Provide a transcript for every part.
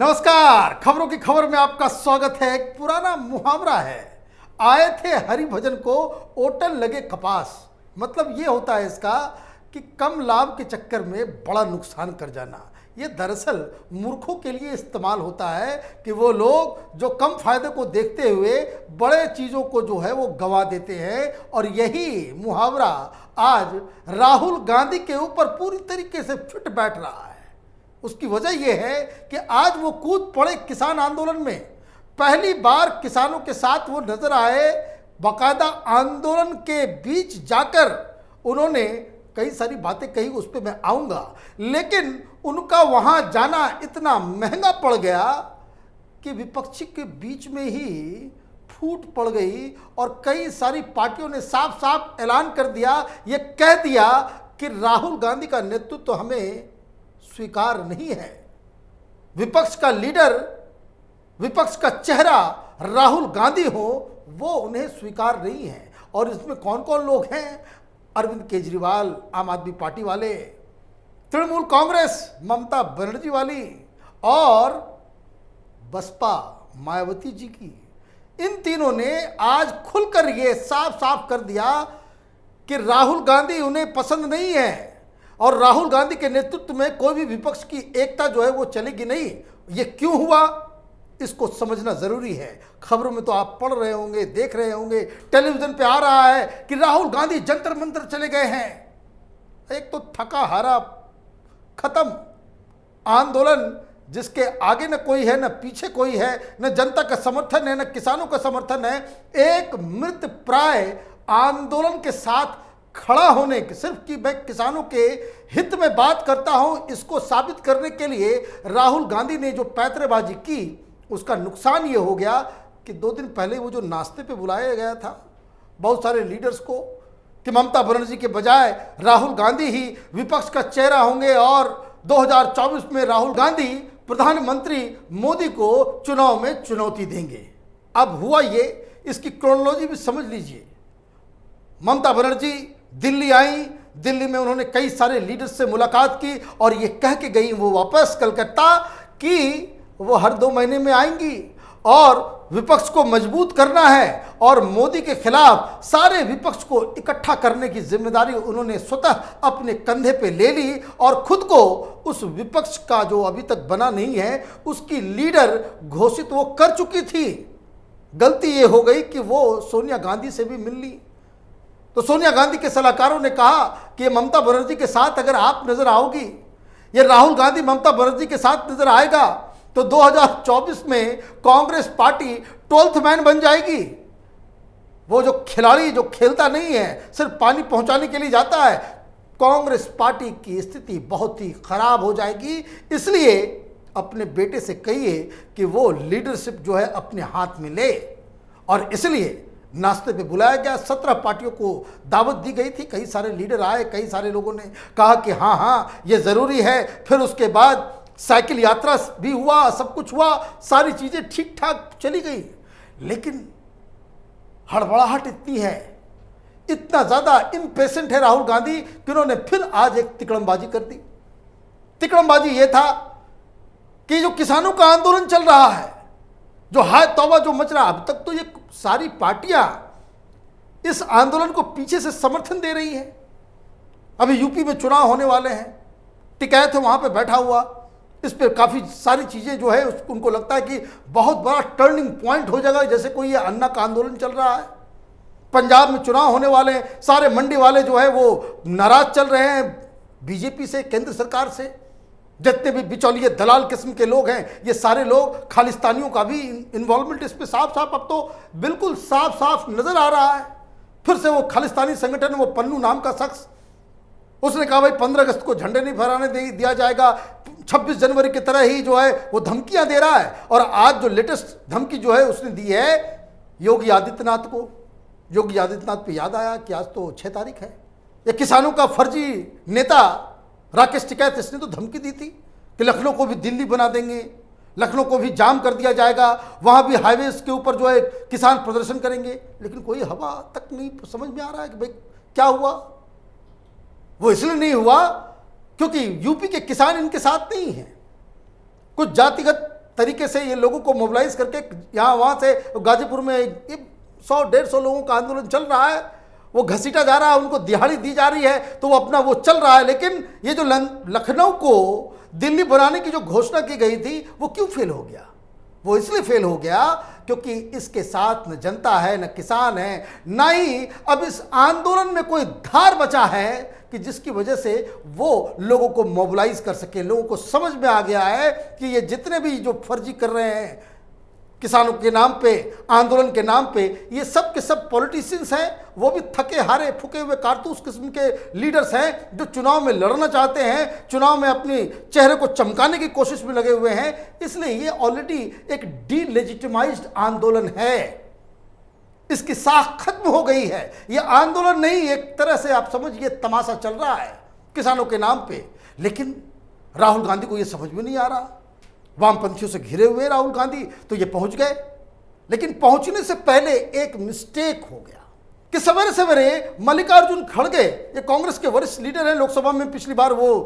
नमस्कार। खबरों की खबर में आपका स्वागत है। एक पुराना मुहावरा है, आए थे हरि भजन को ओटल लगे कपास। मतलब ये होता है इसका कि कम लाभ के चक्कर में बड़ा नुकसान कर जाना। ये दरअसल मूर्खों के लिए इस्तेमाल होता है कि वो लोग जो कम फायदे को देखते हुए बड़े चीज़ों को जो है वो गंवा देते हैं। और यही मुहावरा आज राहुल गांधी के ऊपर पूरी तरीके से फिट बैठ रहा है। उसकी वजह यह है कि आज वो कूद पड़े किसान आंदोलन में। पहली बार किसानों के साथ वो नजर आए। बाकायदा आंदोलन के बीच जाकर उन्होंने कई सारी बातें कही, उस पर मैं आऊँगा। लेकिन उनका वहाँ जाना इतना महंगा पड़ गया कि विपक्षी के बीच में ही फूट पड़ गई और कई सारी पार्टियों ने साफ साफ ऐलान कर दिया, ये कह दिया कि राहुल गांधी का नेतृत्व तो हमें स्वीकार नहीं है। विपक्ष का लीडर, विपक्ष का चेहरा राहुल गांधी हो, वो उन्हें स्वीकार नहीं है। और इसमें कौन कौन लोग हैं? अरविंद केजरीवाल आम आदमी पार्टी वाले, तृणमूल कांग्रेस ममता बनर्जी वाली और बसपा मायावती जी की। इन तीनों ने आज खुलकर ये साफ साफ कर दिया कि राहुल गांधी उन्हें पसंद नहीं है और राहुल गांधी के नेतृत्व में कोई भी विपक्ष की एकता जो है वो चलेगी नहीं। ये क्यों हुआ, इसको समझना जरूरी है। खबरों में तो आप पढ़ रहे होंगे, देख रहे होंगे, टेलीविजन पे आ रहा है कि राहुल गांधी जंतर मंतर चले गए हैं। एक तो थका हारा खत्म आंदोलन, जिसके आगे न कोई है, न पीछे कोई है, न जनता का समर्थन है, न किसानों का समर्थन है। एक मृत प्राय आंदोलन के साथ खड़ा होने के, सिर्फ कि मैं किसानों के हित में बात करता हूं, इसको साबित करने के लिए राहुल गांधी ने जो पैंतरेबाजी की, उसका नुकसान ये हो गया कि 2 दिन पहले वो जो नाश्ते पे बुलाया गया था बहुत सारे लीडर्स को कि ममता बनर्जी के बजाय राहुल गांधी ही विपक्ष का चेहरा होंगे और 2024 में राहुल गांधी प्रधानमंत्री मोदी को चुनाव में चुनौती देंगे। अब हुआ ये, इसकी क्रोनोलॉजी भी समझ लीजिए। ममता बनर्जी दिल्ली आई, दिल्ली में उन्होंने कई सारे लीडर्स से मुलाकात की और ये कह के गई वो वापस कलकत्ता कि वो हर 2 महीने में आएंगी और विपक्ष को मजबूत करना है और मोदी के खिलाफ सारे विपक्ष को इकट्ठा करने की जिम्मेदारी उन्होंने स्वतः अपने कंधे पे ले ली और खुद को उस विपक्ष का जो अभी तक बना नहीं है उसकी लीडर घोषित वो कर चुकी थी। गलती ये हो गई कि वो सोनिया गांधी से भी मिल ली। तो सोनिया गांधी के सलाहकारों ने कहा कि ममता बनर्जी के साथ अगर आप नजर आओगी, ये राहुल गांधी ममता बनर्जी के साथ नजर आएगा तो 2024 में कांग्रेस पार्टी 12th मैन बन जाएगी। वो जो खिलाड़ी जो खेलता नहीं है, सिर्फ पानी पहुंचाने के लिए जाता है, कांग्रेस पार्टी की स्थिति बहुत ही खराब हो जाएगी। इसलिए अपने बेटे से कहिए कि वो लीडरशिप जो है अपने हाथ में ले। और इसलिए नाश्ते पे बुलाया गया, 17 पार्टियों को दावत दी गई थी। कई सारे लीडर आए, कई सारे लोगों ने कहा कि हाँ हाँ ये ज़रूरी है। फिर उसके बाद साइकिल यात्रा भी हुआ, सब कुछ हुआ, सारी चीज़ें ठीक ठाक चली गई। लेकिन हड़बड़ाहट इतनी है, इतना ज़्यादा इम्पेशेंट है राहुल गांधी कि उन्होंने फिर आज एक तिकड़मबाजी कर दी। तिकड़मबाजी ये था कि जो किसानों का आंदोलन चल रहा है, जो हाय तौबा जो मच रहा, अब तक तो ये सारी पार्टियां इस आंदोलन को पीछे से समर्थन दे रही हैं। अभी यूपी में चुनाव होने वाले हैं, टिकैत है वहां पे बैठा हुआ, इस पे काफ़ी सारी चीज़ें जो है उनको लगता है कि बहुत बड़ा टर्निंग पॉइंट हो जाएगा, जैसे कोई ये अन्ना का आंदोलन चल रहा है। पंजाब में चुनाव होने वाले हैं, सारे मंडी वाले जो है वो नाराज चल रहे हैं बीजेपी से, केंद्र सरकार से। जितने भी बिचौलिए दलाल किस्म के लोग हैं, ये सारे लोग, खालिस्तानियों का भी इन्वॉल्वमेंट इस पे साफ साफ अब तो बिल्कुल साफ साफ नजर आ रहा है। फिर से वो खालिस्तानी संगठन, वो पन्नू नाम का शख्स, उसने कहा भाई 15 अगस्त को झंडे नहीं फहराने दिया जाएगा, 26 जनवरी की तरह ही जो है वो धमकियां दे रहा है। और आज जो लेटेस्ट धमकी जो है उसने दी है योगी आदित्यनाथ को। योगी आदित्यनाथ पे याद आया कि आज तो 6 तारीख है। ये किसानों का फर्जी नेता राकेश टिकैत, इसने तो धमकी दी थी कि लखनऊ को भी दिल्ली बना देंगे, लखनऊ को भी जाम कर दिया जाएगा, वहाँ भी हाईवेज के ऊपर जो है किसान प्रदर्शन करेंगे। लेकिन कोई हवा तक नहीं समझ में आ रहा है कि भाई क्या हुआ। वो इसलिए नहीं हुआ क्योंकि यूपी के किसान इनके साथ नहीं हैं। कुछ जातिगत तरीके से ये लोगों को मोबिलाइज करके यहाँ वहाँ से गाजीपुर में 100-150 लोगों का आंदोलन चल रहा है, वो घसीटा जा रहा है, उनको दिहाड़ी दी जा रही है, तो वो अपना वो चल रहा है। लेकिन ये जो लखनऊ को दिल्ली बनाने की जो घोषणा की गई थी वो क्यों फेल हो गया? वो इसलिए फेल हो गया क्योंकि इसके साथ न जनता है, न किसान है, ना ही अब इस आंदोलन में कोई धार बचा है कि जिसकी वजह से वो लोगों को मोबिलाइज कर सके। लोगों को समझ में आ गया है कि ये जितने भी जो फर्जी कर रहे हैं किसानों के नाम पे, आंदोलन के नाम पे, ये सब के सब पॉलिटिशियंस हैं, वो भी थके हारे फूके हुए कारतूस किस्म के लीडर्स हैं जो चुनाव में लड़ना चाहते हैं, चुनाव में अपने चेहरे को चमकाने की कोशिश में लगे हुए हैं। इसलिए ये ऑलरेडी एक डीलेजिटिमाइज्ड आंदोलन है, इसकी साख खत्म हो गई है। ये आंदोलन नहीं, एक तरह से आप समझिए तमाशा चल रहा है किसानों के नाम पे। लेकिन राहुल गांधी को ये समझ में नहीं आ रहा। वामपंथियों से घिरे हुए राहुल गांधी तो ये पहुंच गए, लेकिन पहुंचने से पहले एक मिस्टेक हो गया कि सवेरे सवेरे मल्लिकार्जुन खड़गे, ये कांग्रेस के वरिष्ठ लीडर हैं, लोकसभा में पिछली बार वो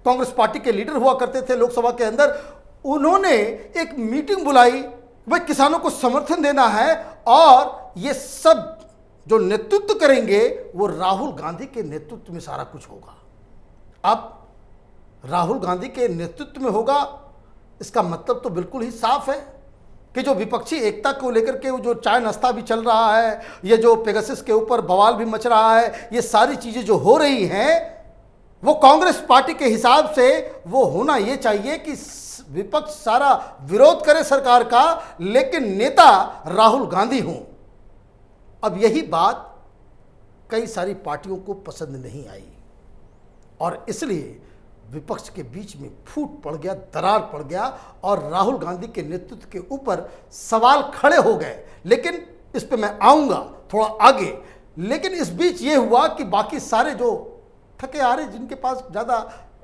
कांग्रेस पार्टी के लीडर हुआ करते थे लोकसभा के अंदर। उन्होंने एक मीटिंग बुलाई, भाई किसानों को समर्थन देना है और ये सब जो नेतृत्व करेंगे वो राहुल गांधी के नेतृत्व में सारा कुछ होगा। अब राहुल गांधी के नेतृत्व में होगा, इसका मतलब तो बिल्कुल ही साफ है कि जो विपक्षी एकता को लेकर के जो चाय नाश्ता भी चल रहा है, ये जो पेगासस के ऊपर बवाल भी मच रहा है, ये सारी चीज़ें जो हो रही हैं वो कांग्रेस पार्टी के हिसाब से वो होना ये चाहिए कि विपक्ष सारा विरोध करे सरकार का, लेकिन नेता राहुल गांधी हों। अब यही बात कई सारी पार्टियों को पसंद नहीं आई और इसलिए विपक्ष के बीच में फूट पड़ गया, दरार पड़ गया और राहुल गांधी के नेतृत्व के ऊपर सवाल खड़े हो गए। लेकिन इस पे मैं आऊँगा थोड़ा आगे। लेकिन इस बीच ये हुआ कि बाकी सारे जो थके हारे, जिनके पास ज़्यादा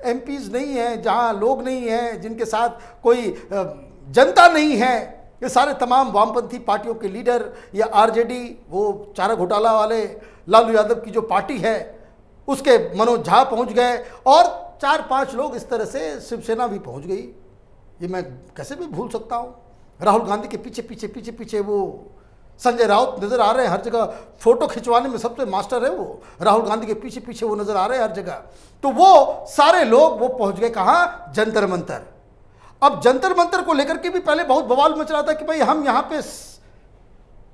एमपीज नहीं हैं, जहाँ लोग नहीं हैं, जिनके साथ कोई जनता नहीं है, ये सारे तमाम वामपंथी पार्टियों के लीडर या आरजेडी, वो चारा घोटाला वाले लालू यादव की जो पार्टी है उसके मनोज झा पहुँच गए और 4-5 लोग इस तरह से शिवसेना भी पहुंच गई। ये मैं कैसे भी भूल सकता हूं। राहुल गांधी के पीछे पीछे वो संजय राउत नजर आ रहे हैं हर जगह, फोटो खिंचवाने में सबसे मास्टर है वो, राहुल गांधी के पीछे वो नजर आ रहे हैं हर जगह। तो वो सारे लोग वो पहुंच गए कहाँ? जंतर मंतर। अब जंतर मंतर को लेकर के भी पहले बहुत बवाल मच रहा था कि भाई हम यहाँ पे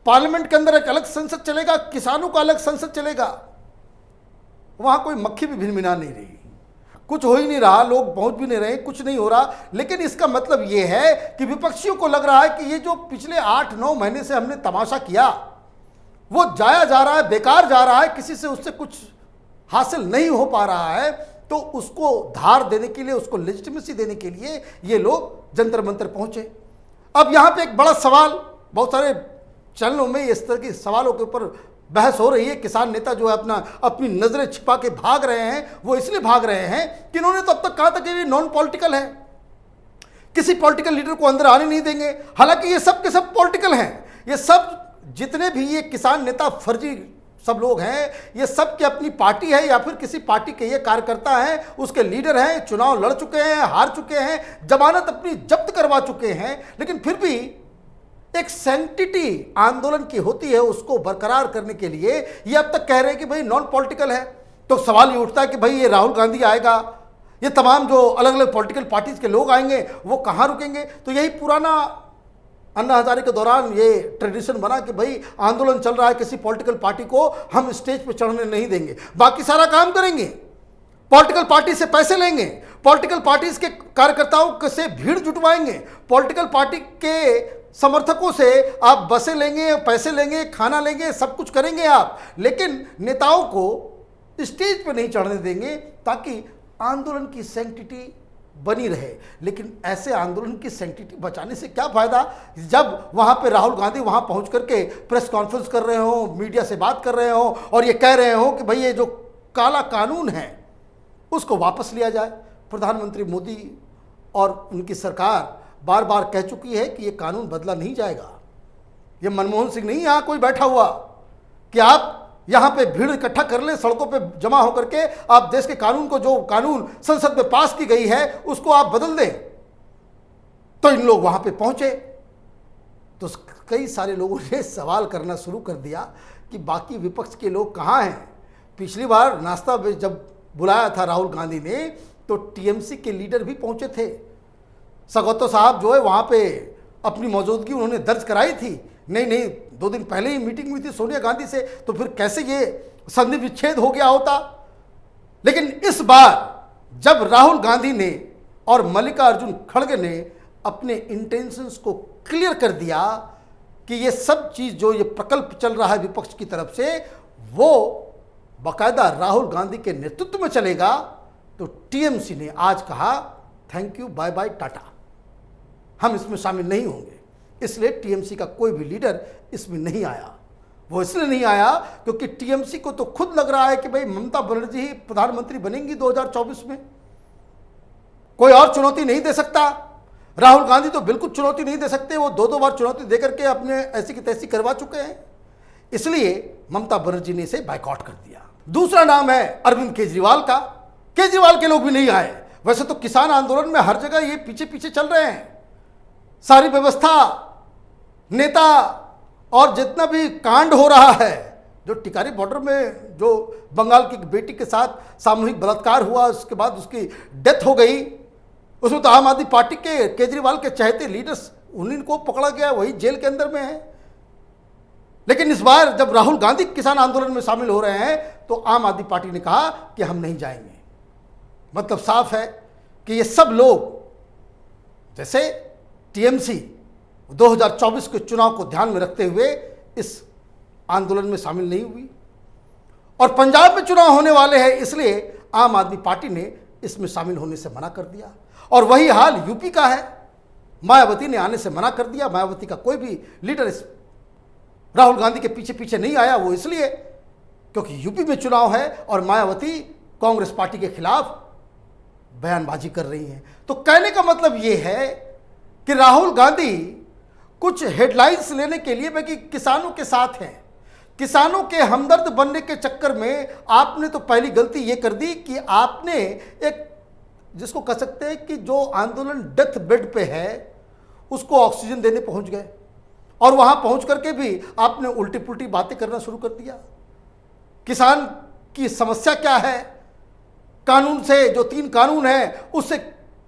पार्लियामेंट के अंदर एक अलग संसद चलेगा, किसानों का अलग संसद चलेगा। वहां कोई मक्खी भी भिनभिना नहीं रही, कुछ हो ही नहीं रहा, लोग पहुंच भी नहीं रहे, कुछ नहीं हो रहा। लेकिन इसका मतलब ये है कि विपक्षियों को लग रहा है कि ये जो पिछले 8-9 महीने से हमने तमाशा किया वो जाया जा रहा है, बेकार जा रहा है, किसी से उससे कुछ हासिल नहीं हो पा रहा है। तो उसको धार देने के लिए, उसको लेजिटिमेसी देने के लिए ये लोग जंतर मंतर पहुंचे। अब यहाँ पे एक बड़ा सवाल, बहुत सारे चैनलों में इस तरह के सवालों के ऊपर बहस हो रही है। किसान नेता जो है अपनी नजरें छिपा के भाग रहे हैं, वो इसलिए भाग रहे हैं कि इन्होंने तो अब तक कहा था कि ये नॉन पॉलिटिकल है, किसी पॉलिटिकल लीडर को अंदर आने नहीं देंगे। हालांकि ये सब के सब पॉलिटिकल हैं, ये सब जितने भी ये किसान नेता फर्जी सब लोग हैं, ये सब की अपनी पार्टी है या फिर किसी पार्टी के ये कार्यकर्ता हैं, उसके लीडर हैं, चुनाव लड़ चुके हैं, हार चुके हैं, जमानत अपनी जब्त करवा चुके हैं। लेकिन फिर भी एक सैंक्टिटी आंदोलन की होती है, उसको बरकरार करने के लिए ये अब तक कह रहे हैं कि भाई नॉन पॉलिटिकल है। तो सवाल ये उठता है कि भाई ये राहुल गांधी आएगा, ये तमाम जो अलग अलग पॉलिटिकल पार्टीज के लोग आएंगे, वो कहाँ रुकेंगे? तो यही पुराना अन्ना हजारे के दौरान ये ट्रेडिशन बना कि भाई आंदोलन चल रहा है, किसी पॉलिटिकल पार्टी को हम स्टेज पे चढ़ने नहीं देंगे, बाकी सारा काम करेंगे, पॉलिटिकल पार्टी से पैसे लेंगे, पॉलिटिकल पार्टीज के कार्यकर्ताओं से भीड़ जुटवाएंगे, पॉलिटिकल पार्टी के समर्थकों से आप बसें लेंगे, पैसे लेंगे, खाना लेंगे, सब कुछ करेंगे आप, लेकिन नेताओं को स्टेज पे नहीं चढ़ने देंगे ताकि आंदोलन की सैंक्टिटी बनी रहे। लेकिन ऐसे आंदोलन की सैंक्टिटी बचाने से क्या फायदा जब वहां पे राहुल गांधी वहां पहुंच करके प्रेस कॉन्फ्रेंस कर रहे हो, मीडिया से बात कर रहे हो और ये कह रहे हो कि भाई ये जो काला कानून है उसको वापस लिया जाए। प्रधानमंत्री मोदी और उनकी सरकार बार बार कह चुकी है कि ये कानून बदला नहीं जाएगा। ये मनमोहन सिंह नहीं यहाँ कोई बैठा हुआ कि आप यहाँ पे भीड़ इकट्ठा कर लें, सड़कों पे जमा होकर के आप देश के कानून को, जो कानून संसद में पास की गई है, उसको आप बदल दें। तो इन लोग वहां पे पहुंचे तो कई सारे लोगों ने सवाल करना शुरू कर दिया कि बाकी विपक्ष के लोग कहाँ हैं। पिछली बार नाश्ता जब बुलाया था राहुल गांधी ने तो टीएमसी के लीडर भी पहुंचे थे। सगौतो साहब जो है वहाँ पे अपनी मौजूदगी उन्होंने दर्ज कराई थी। नहीं नहीं, 2 दिन पहले ही मीटिंग हुई थी सोनिया गांधी से, तो फिर कैसे ये संधि विच्छेद हो गया होता। लेकिन इस बार जब राहुल गांधी ने और मल्लिकार्जुन खड़गे ने अपने इंटेंशंस को क्लियर कर दिया कि ये सब चीज़ जो ये प्रकल्प चल रहा है विपक्ष की तरफ से वो बाकायदा राहुल गांधी के नेतृत्व में चलेगा, तो टीएमसी ने आज कहा thank you bye bye tata, हम इसमें शामिल नहीं होंगे। इसलिए टीएमसी का कोई भी लीडर इसमें नहीं आया। वो इसलिए नहीं आया क्योंकि टीएमसी को तो खुद लग रहा है कि भाई ममता बनर्जी ही प्रधानमंत्री बनेंगी 2024 में, कोई और चुनौती नहीं दे सकता। राहुल गांधी तो बिल्कुल चुनौती नहीं दे सकते, वो 2 बार चुनौती देकर के अपने ऐसी की तैसी करवा चुके हैं। इसलिए ममता बनर्जी ने इसे बायकॉट कर दिया। दूसरा नाम है अरविंद केजरीवाल का। केजरीवाल के लोग भी नहीं आए। वैसे तो किसान आंदोलन में हर जगह ये पीछे पीछे चल रहे हैं, सारी व्यवस्था, नेता और जितना भी कांड हो रहा है, जो टिकारी बॉर्डर में जो बंगाल की बेटी के साथ सामूहिक बलात्कार हुआ, उसके बाद उसकी डेथ हो गई, उसमें तो आम आदमी पार्टी के केजरीवाल के चहेते लीडर्स उन्हीं को पकड़ा गया, वही जेल के अंदर में है। लेकिन इस बार जब राहुल गांधी किसान आंदोलन में शामिल हो रहे हैं तो आम आदमी पार्टी ने कहा कि हम नहीं जाएंगे। मतलब साफ है कि ये सब लोग, जैसे टीएमसी 2024 के चुनाव को ध्यान में रखते हुए इस आंदोलन में शामिल नहीं हुई, और पंजाब में चुनाव होने वाले हैं इसलिए आम आदमी पार्टी ने इसमें शामिल होने से मना कर दिया। और वही हाल यूपी का है, मायावती ने आने से मना कर दिया। मायावती का कोई भी लीडर इस राहुल गांधी के पीछे पीछे नहीं आया, वो इसलिए क्योंकि यूपी में चुनाव है और मायावती कांग्रेस पार्टी के खिलाफ बयानबाजी कर रही हैं। तो कहने का मतलब ये है कि राहुल गांधी कुछ हेडलाइंस लेने के लिए बाकी किसानों के साथ हैं, किसानों के हमदर्द बनने के चक्कर में आपने तो पहली गलती ये कर दी कि आपने एक, जिसको कह सकते हैं कि जो आंदोलन डेथ बेड पे है उसको ऑक्सीजन देने पहुंच गए, और वहां पहुंच करके भी आपने उल्टी पुल्टी बातें करना शुरू कर दिया। किसान की समस्या क्या है, कानून से जो 3 कानून है उससे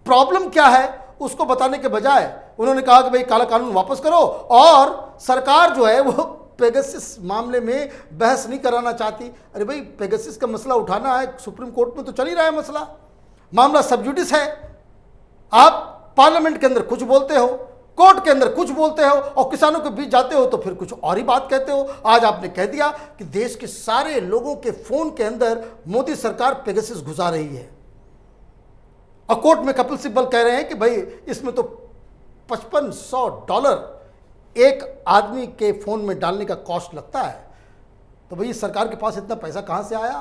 प्रॉब्लम क्या है, उसको बताने के बजाय उन्होंने कहा कि भाई काला कानून वापस करो, और सरकार जो है वो पेगासस मामले में बहस नहीं कराना चाहती। अरे भाई पेगासस का मसला उठाना है, सुप्रीम कोर्ट में तो चल ही रहा है मसला, मामला सब जुडिस है। आप पार्लियामेंट के अंदर कुछ बोलते हो, कोर्ट के अंदर कुछ बोलते हो, और किसानों के बीच जाते हो तो फिर कुछ और ही बात कहते हो। आज आपने कह दिया कि देश के सारे लोगों के फोन के अंदर मोदी सरकार पेगासस घुसा रही है, और कोर्ट में कपिल सिब्बल कह रहे हैं कि भाई इसमें तो $5500 एक आदमी के फोन में डालने का कॉस्ट लगता है। तो भाई सरकार के पास इतना पैसा कहाँ से आया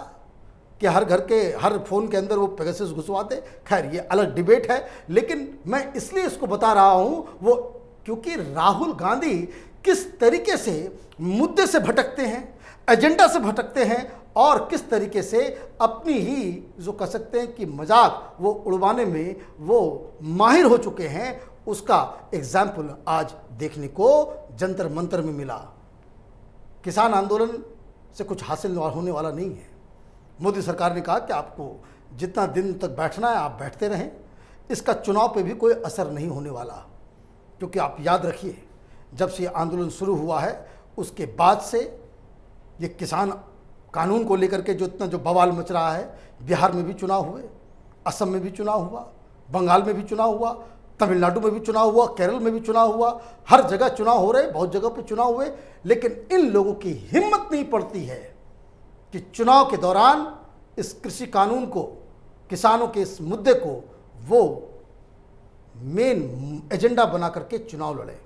कि हर घर के हर फोन के अंदर वो पेगासस घुसवा दे। खैर ये अलग डिबेट है, लेकिन मैं इसलिए इसको बता रहा हूँ वो क्योंकि राहुल गांधी किस तरीके से मुद्दे से भटकते हैं, एजेंडा से भटकते हैं, और किस तरीके से अपनी ही जो कह सकते हैं कि मजाक वो उड़वाने में वो माहिर हो चुके हैं, उसका एग्जाम्पल आज देखने को जंतर मंतर में मिला। किसान आंदोलन से कुछ हासिल होने वाला नहीं है। मोदी सरकार ने कहा कि आपको जितना दिन तक बैठना है आप बैठते रहें, इसका चुनाव पे भी कोई असर नहीं होने वाला। क्योंकि आप याद रखिए, जब से ये आंदोलन शुरू हुआ है उसके बाद से ये किसान कानून को लेकर के जो इतना जो बवाल मच रहा है, बिहार में भी चुनाव हुए, असम में भी चुनाव हुआ, बंगाल में भी चुनाव हुआ, तमिलनाडु में भी चुनाव हुआ, केरल में भी चुनाव हुआ, हर जगह चुनाव हो रहे, बहुत जगह पे चुनाव हुए। लेकिन इन लोगों की हिम्मत नहीं पड़ती है कि चुनाव के दौरान इस कृषि कानून को, किसानों के इस मुद्दे को वो मेन एजेंडा बना करके चुनाव लड़े।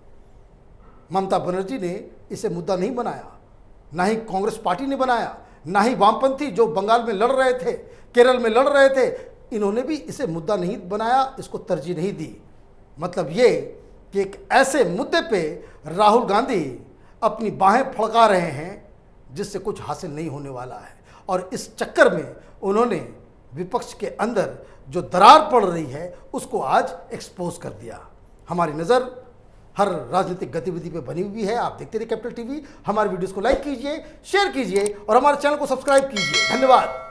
ममता बनर्जी ने इसे मुद्दा नहीं बनाया, ना ही कांग्रेस पार्टी ने बनाया, ना ही वामपंथी जो बंगाल में लड़ रहे थे, केरल में लड़ रहे थे, इन्होंने भी इसे मुद्दा नहीं बनाया, इसको तरजीह नहीं दी। मतलब ये कि एक ऐसे मुद्दे पे राहुल गांधी अपनी बाहें फड़का रहे हैं जिससे कुछ हासिल नहीं होने वाला है, और इस चक्कर में उन्होंने विपक्ष के अंदर जो दरार पड़ रही है उसको आज एक्सपोज कर दिया। हमारी नज़र हर राजनीतिक गतिविधि पे बनी हुई है। आप देखते रहिए कैपिटल टीवी। हमारे वीडियोस को लाइक कीजिए, शेयर कीजिए और हमारे चैनल को सब्सक्राइब कीजिए। धन्यवाद।